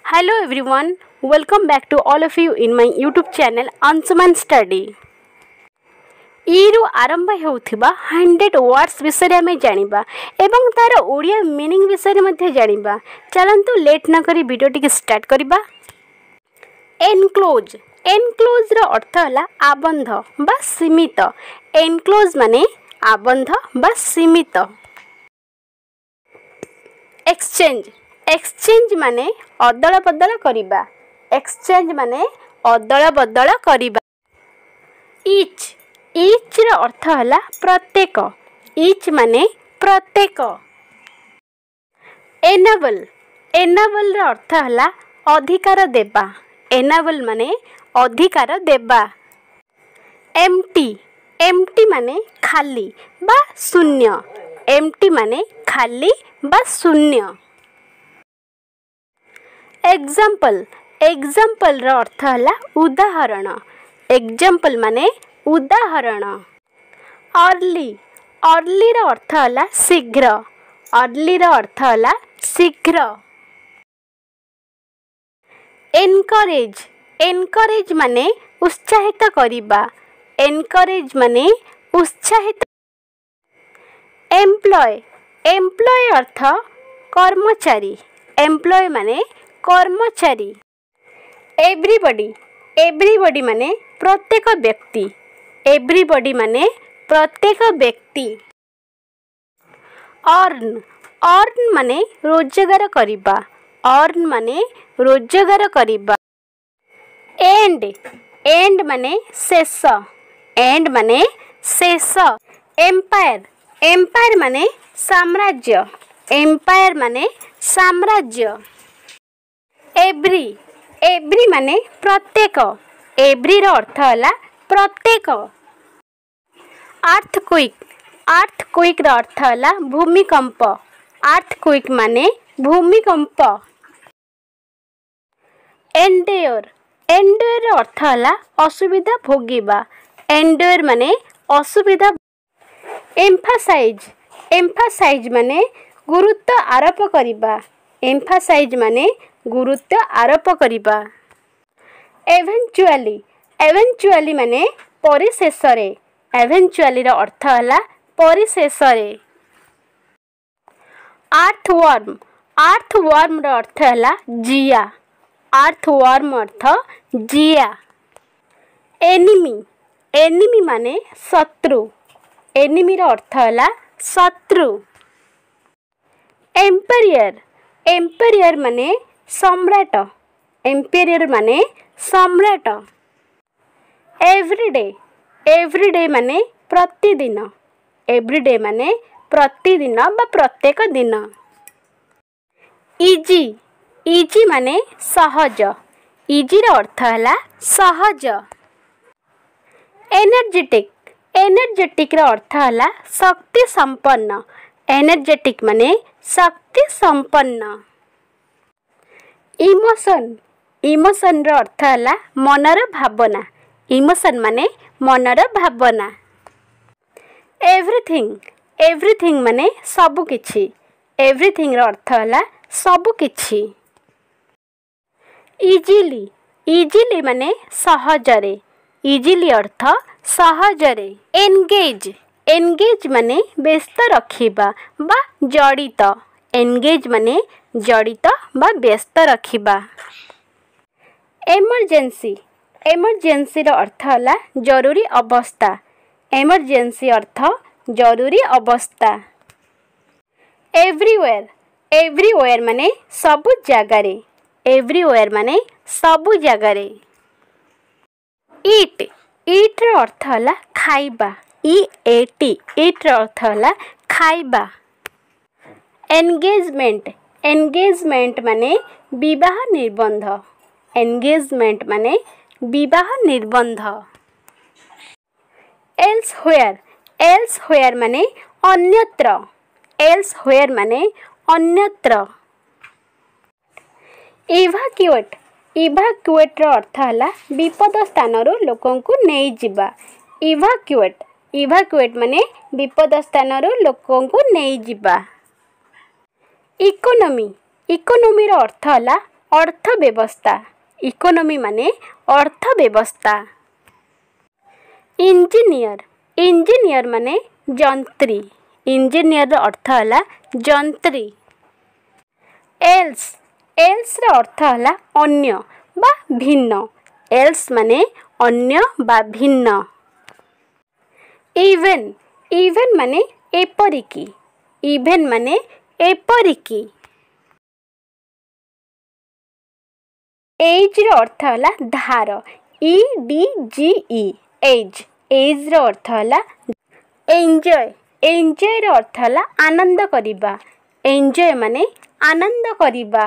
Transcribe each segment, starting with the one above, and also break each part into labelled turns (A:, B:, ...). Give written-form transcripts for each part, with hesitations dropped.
A: Hello everyone, welcome back to all of you in my YouTube channel Ansuman Study. ईरु आरंभ होउथिबा 100 words विषय में जानिबा एवं तार ओडिया मीनिंग विषय में जानिबा। चलंतु लेट न करी वीडियो टिके स्टार्ट करिबा। एनक्लोज एनक्लोज रो अर्थ हला आबंध बा सीमित। एनक्लोज माने आबंध बा सीमित। एक्सचेंज एक्सचेंज माने अदल बदल करिबा। एक्सचेंज माने अदल बदल करिबा। ईच ईच रो अर्थ हला प्रत्येक। ईच माने प्रत्येक। एनाबल एनाबल रो अर्थ हला अधिकार देबा। एनाबल माने अधिकार देबा। एम्प्टी एम्प्टी माने खाली बा शून्य। एम्प्टी माने खाली बा शून्य। एग्जाम्पल एग्जाम्पल रो अर्थ हला उदाहरण। एग्जाम्पल माने उदाहरण। अर्ली अर्ली रो अर्थ हला शीघ्र। अर्ली रो अर्थ हला शीघ्र। एनकरेज एनकरेज माने उत्साहित करिबा। एनकरेज माने उत्साहित। एम्प्लॉय एम्प्लॉय अर्थ कर्मचारी। एम्प्लॉय माने कर्मचारी। एवरीबॉडी एवरीबॉडी माने प्रत्येक व्यक्ति। एवरीबॉडी माने प्रत्येक व्यक्ति। अर्न अर्न माने रोजगार करिबा। अर्न माने रोजगार करिबा। एंड एंड माने शेष। एंड माने शेष। एम्पायर एम्पायर माने साम्राज्य। एम्पायर माने साम्राज्य। एव्री एव्री माने प्रत्येक। एव्री रो अर्थ हला प्रत्येक। अर्थक्वेक अर्थक्वेक रो अर्थ हला भूमिकंप। अर्थक्वेक माने भूमिकंप। एंड्योर एंड्योर रो अर्थ हला असुविधा भोगिबा। एंड्योर माने असुविधा। एम्फासाइज एम्फासाइज माने गुरुत्व आरोप करिबा। एम्फासाइज माने गुरुत्व आरोप करिबा। एवेंचुअली एवेंचुअली माने परिशेष रे। एवेंचुअली रो अर्थ हला परिशेष रे। अर्थवर्म अर्थवर्म रो अर्थ हला जिया। अर्थवर्म अर्थ जिया। एनिमी एनिमी माने शत्रु। एनिमी रो अर्थ हला शत्रु। एम्पायर एम्पायर माने सम्राट। एम्पायर माने सम्राट। एवरीडे एवरीडे माने प्रतिदिन। एवरीडे माने प्रतिदिन बा प्रत्येक दिन। इजी इजी माने सहज। इजी रो अर्थ हला सहज। एनर्जेटिक एनर्जेटिक रो अर्थ हला शक्ति संपन्न। एनर्जेटिक माने शक्ति संपन्न। इमोशन इमोशन रो अर्थ हला मनर भावना। इमोशन माने मनर भावना। एवरीथिंग एवरीथिंग माने सब किछि। एवरीथिंग रो अर्थ हला सब किछि। इजीली इजीली माने सहजरे। इजीली अर्थ सहजरे। एंगेज एंगेज माने व्यस्त रखिबा बा जड़ित। एंगेज माने जड़ित बा व्यस्त रखिबा। एमरजेंसी एमरजेंसी रो अर्थ हला जरूरी अवस्था। एमरजेंसी अर्थ जरूरी अवस्था। एवरीवेयर एवरीवेयर माने सब जगारे। एवरीवेयर माने सब जगारे। ईट ईट रो अर्थ हला खाइबा। ईएटी ईट रो अर्थ हला खाइबा। एंगेजमेंट एंगेजमेंट माने विवाह निबंध। एंगेजमेंट माने विवाह निबंध। एल्सव्हेयर एल्सव्हेयर माने अन्यत्र। एल्सव्हेयर माने अन्यत्र। इवाक्युएट इवाक्युएट रो अर्थ हला विपद स्थान रो लोकन को नै जिबा। इवाक्युएट इवाक्युएट माने विपद स्थान रो लोकन को नै जिबा। इकोनॉमी इकोनॉमी रो अर्थ हला अर्थव्यवस्था इकोनॉमी माने अर्थव्यवस्था। इंजीनियर इंजीनियर माने जंत्री इंजीनियर अर्थ है जंत्री। एल्स एल्स अर्थ है अन्य बा भिन्न एल्स माने अन्य बा भिन्न। इवेन इवेन माने एपरिकी इवेन माने एपरिकी। एज अर्थ है धार EDGE एज एज अर्थ है एंजॉय एंजॉय अर्थ है आनंद करिबा एंजॉय माने आनंद करिबा।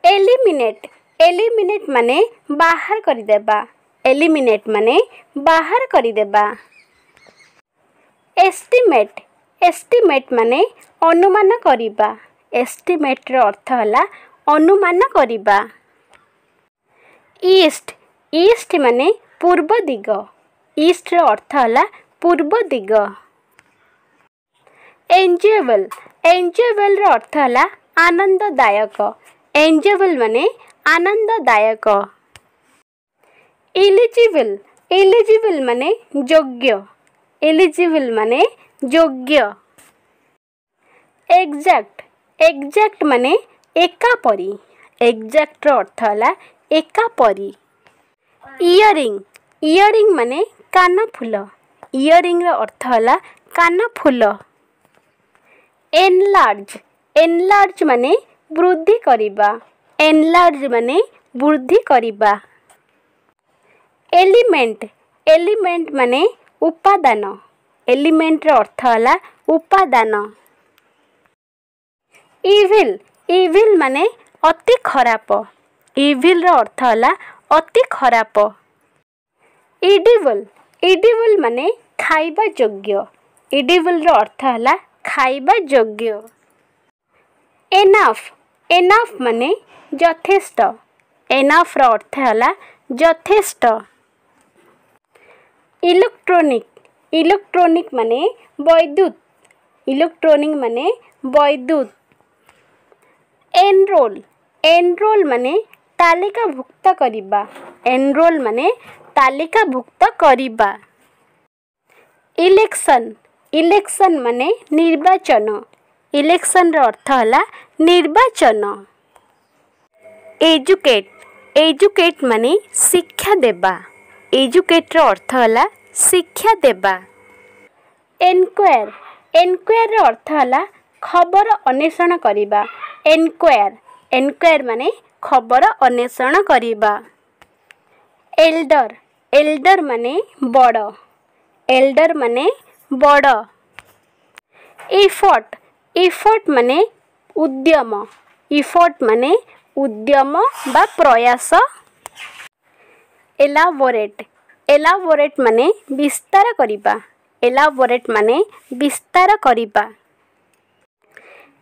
A: एलिमिनेट एलिमिनेट माने बाहर करिदेबा एलिमिनेट माने बाहर करिदेबा। एस्टिमेट एस्टिमेट माने अनुमान करिबा एस्टिमेट रो अर्थ है अनुमान करिबा। ईस्ट ईस्ट माने पूर्व दिग ईस्ट रो अर्थ है पूर्व दिग। एंजॉयबल एंजॉयबल रो अर्थ है आनंददायक एंजॉयबल माने आनंददायक। एलिजिबल एलिजिबल माने योग्य एलिजिबल माने योग्य। एग्जैक्ट एग्जैक्ट माने एका परी एग्जैक्ट रो अर्थ है एका परी। इयरिंग इयरिंग माने कान फूल इयरिंग रो अर्थ है कान फूल। एनलार्ज एनलार्ज माने वृद्धि करिबा एनलार्ज माने वृद्धि करिबा। एलिमेंट एलिमेंट माने उपादान एलिमेंट रो अर्थ है उपादान। इविल इविल माने अति खराब इविल रो अर्थ है अति खराब। इडिबल इडिबल माने खाइबा योग्य इडिबल रो अर्थ है खाइबा योग्य। एनाफ एनाफ माने यथेष्ट एनाफ रो अर्थ है यथेष्ट। इलेक्ट्रॉनिक इलेक्ट्रॉनिक माने वैद्युत इलेक्ट्रॉनिक माने वैद्युत। एनरोल एनरोल माने तालिकाभुक्त करिबा एनरोल माने तालिकाभुक्त करिबा। इलेक्शन इलेक्शन माने निर्वाचन इलेक्शन रो अर्थ है निर्वाचन। एजुकेट एजुकेट माने शिक्षा देबा एजुकेट रो अर्थ है शिक्षा देबा। एनक्वायर एनक्वायर रो अर्थ है खबर अन्वेषण करिबा एनक्वायर एनक्वायर माने खबर अन्वेषण करिबा। एल्डर एल्डर माने बड़ एल्डर माने बड़। इफोर्ट इफोर्ट माने उद्यम इफोर्ट माने उद्यम बा प्रयास। एलाबोरेट एलाबोरेट माने विस्तार करिबा एलाबोरेट माने विस्तार करिबा।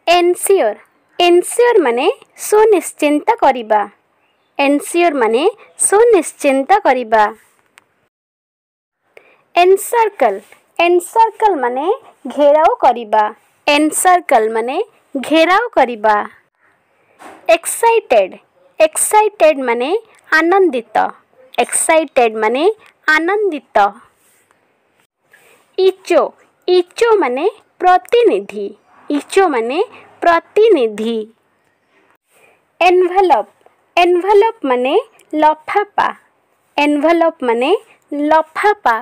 A: एनश्योर एनश्योर माने सुनिश्चित करिबा एनश्योर माने सुनिश्चित करिबा। एनसर्कल एनसर्कल माने घेराव करिबा एनसर्कल माने घेराव करिबा। एक्साइटेड एक्साइटेड माने आनंदित एक्साइटेड माने आनंदित। इचो इचो माने प्रतिनिधि इचो माने प्रतिनिधि। एनवेलप एनवेलप माने लफाफा एनवेलप माने लफाफा।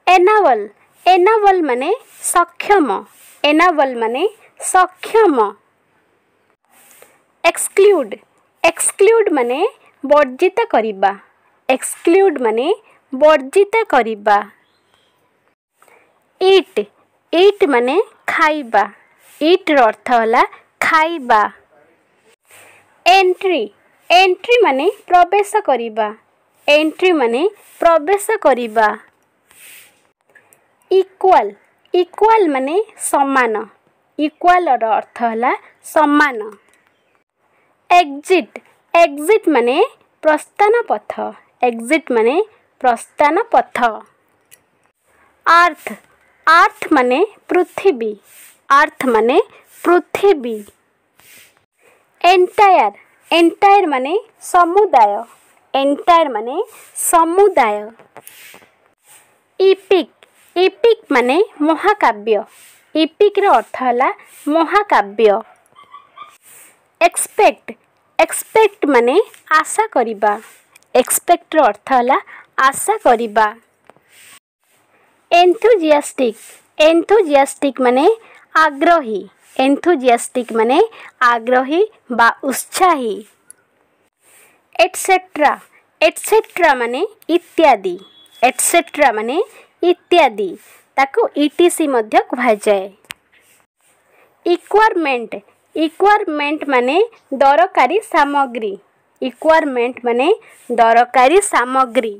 A: एनावल एनावल माने सक्षम एनावल माने सक्षम। एक्सक्लूड एक्सक्लूड माने वर्जित करिबा एक्सक्लूड माने वर्जित करिबा। ईट ईट माने खाइबा ईट रो अर्थ है खाइबा। एंट्री एंट्री माने प्रवेश करिबा एंट्री माने प्रवेश करिबा। इक्वल इक्वल माने समान इक्वल रो अर्थ है समान। एग्जिट एग्जिट माने प्रस्थान पथ एग्जिट माने प्रस्थान पथ। अर्थ अर्थ माने पृथ्वी अर्थ माने पृथ्वी। एंटायर एंटायर माने समुदाय एंटायर माने समुदाय इपिक इपिक माने महाकाव्य इपिक रो अर्थ हला महाकाव्य एक्सपेक्ट एक्सपेक्ट माने आशा करिबा एक्सपेक्ट रो अर्थ हला आशा करिबा एंथुजियास्टिक एंथुजियास्टिक माने आग्रही एंथुजियास्टिक माने आग्रही बा उत्साही एटसेट्रा एटसेट्रा माने इत्यादि एटसेट्रा माने इत्यादि ताको ईटीसी मध्य कहा जाए इक्वायरमेंट इक्वायरमेंट माने दरकारी सामग्री इक्वायरमेंट माने दरकारी सामग्री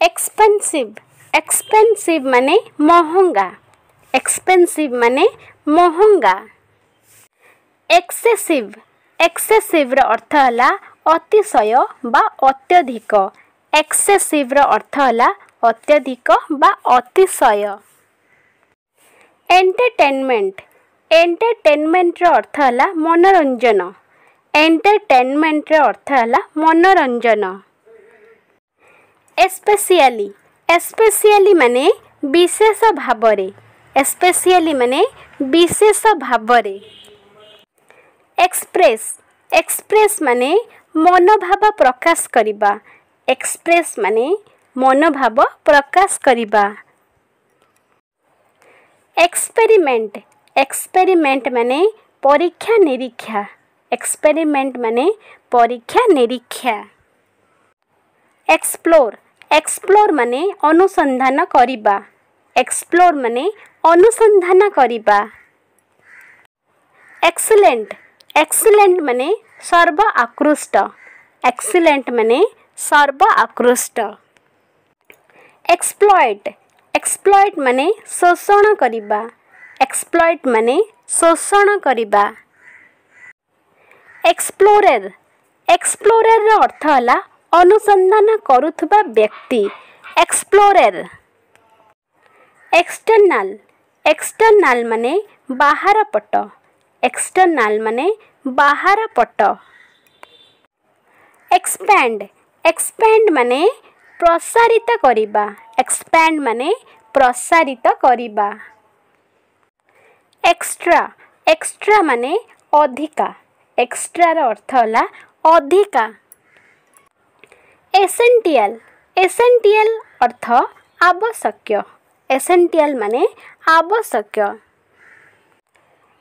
A: एक्सपेंसिव एक्सपेंसिव माने महंगा एक्सपेंसिव माने महंगा एक्सेसिव एक्सेसिव रो अर्थ हला अतिशय बा अत्यधिक एक्सेसिव रो अर्थ हला अत्यधिक बा अतिशय एंटरटेनमेंट एंटरटेनमेंट रो अर्थ हला मनोरंजन एंटरटेनमेंट रो अर्थ हला मनोरंजन स्पेशली स्पेशली माने विशेष भाबरे स्पेशली माने विशेष भाबरे एक्सप्रेस एक्सप्रेस माने मनोभाव प्रकाश करिबा एक्सप्रेस माने मनोभाव प्रकाश करिबा एक्सपेरिमेंट एक्सपेरिमेंट माने परीक्षा निरीक्षा एक्सपेरिमेंट माने परीक्षा निरीक्षा एक्सप्लोर एक्सप्लोर माने अनुसंधान करिबा एक्सप्लोर माने अनुसंधान करिबा एक्सीलेंट एक्सीलेंट माने सर्व आकृष्ट एक्सीलेंट माने सर्व आकृष्ट एक्सप्लॉइट एक्सप्लॉइट माने शोषण करिबा एक्सप्लॉइट माने शोषण करिबा एक्सप्लोरर एक्सप्लोरर रो अर्थ हला अनुसंधान करुथबा व्यक्ति एक्सप्लोरर एक्सटर्नल एक्सटर्नल माने बाहर पट एक्सटर्नल माने बाहर पट एक्सपैंड एक्सपैंड माने प्रसारित करिबा एक्सपैंड माने प्रसारित करिबा एक्स्ट्रा एक्स्ट्रा माने अधिका एक्स्ट्रा रो अर्थ हला अधिका एसेंटियल एसेंटियल अर्थ आवश्यक एसेंटियल माने आवश्यक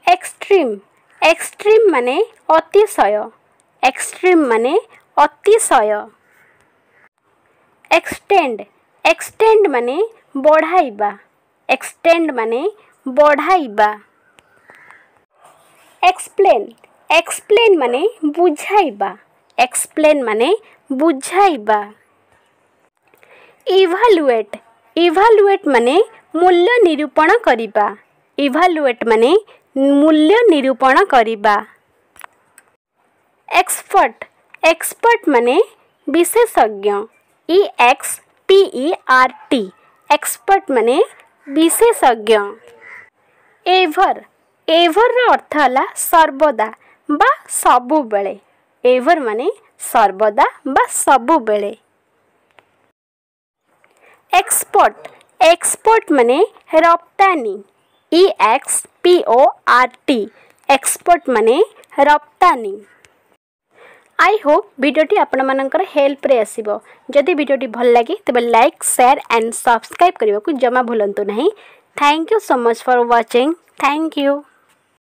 A: एक्सट्रीम एक्सट्रीम माने अतिशय एक्सट्रीम माने अतिशय एक्सटेंड एक्सटेंड माने बढ़ाइबा एक्सटेंड माने बढ़ाइबा एक्सप्लेन एक्सप्लेन माने बुझाइबा एक्सप्लेन माने बुझाइबा इभालुएट इभालुएट माने मूल्य निरूपण करिबा इभालुएट माने मूल्य निरूपण करिबा एक्सपर्ट एक्सपर्ट माने विशेषज्ञ EXPERT एक्सपर्ट माने विशेषज्ञ एवर एवर रो अर्थ हला सर्वदा बा सबु बेले एवर माने सर्वदा बा सबु बेले एक्सपोर्ट एक्सपोर्ट माने रप्तानी EXPORT एक्सपोर्ट माने रप्तानी आई होप वीडियोटी आपण मानकर हेल्प रे आसीबो जदि वीडियोटी भल लागी तबे लाइक शेयर एंड सब्सक्राइब करबा को जमा भूलंतु नहीं thank you so much for watching thank you.